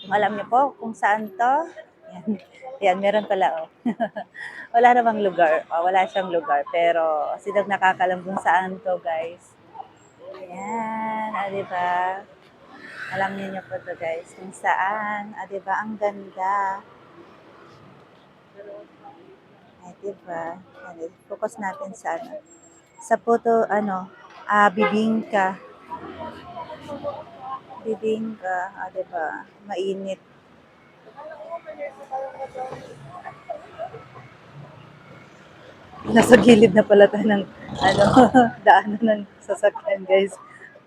Alam niyo po kung saan 'to? Yan, yan meron pala, oh. Wala namang lugar, wala siyang lugar, pero sinong nakakalam kung saan 'to, guys. Ayan, 'di ba? Alam niyo po 'to, guys, kung saan, 'di ba ang ganda. Ay, 'di ba? Focus natin sa ano, sa photo ano, bibingka. Bibingka, 'di ba? Mainit. Nasa gilid na pala tayo ng ano, daanan ng sasakyan, guys.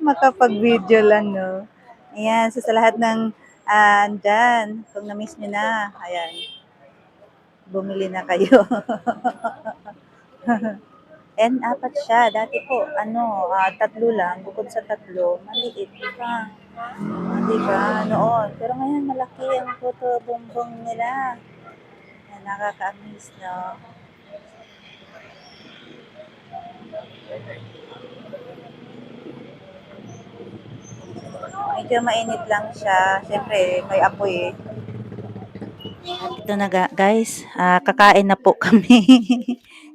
Makapag-video lang, no? Ayan, so sa lahat ng dyan, kung na-miss nyo na, ayan, bumili na kayo. And apat siya. Dati po, ano, tatlo lang. Bukod sa tatlo, maliit pa. Diba? Noon. Pero ngayon, malaki ang puto bumbong nila. Yan, nakaka-amaze, no? Medyo mainit lang siya. Siyempre, may apoy eh. At ito na guys, kakain na po kami.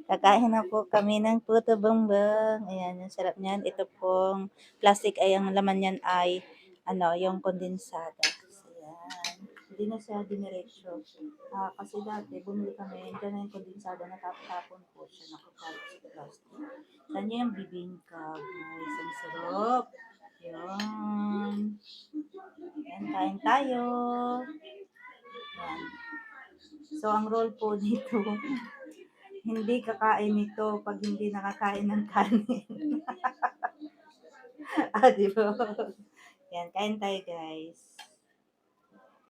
Kakain na po kami ng puto bongbong. Ayan, ang sarap niyan. Ito pong plastic ay ang laman niyan ay ano, yung kondensada. So, yan. Hindi na siya diniretso. Kasi dati bumili kami, dyan na yung kondensada, natapon po siya, nakakalit sa plastic. Saan niya yung bibingka, guys? Ang sarap. Yan. Yan, kain tayo. Yan. So, ang role po dito, hindi kakain nito pag hindi nakakain ng kanin. Di ba? Yan, kain tayo, guys.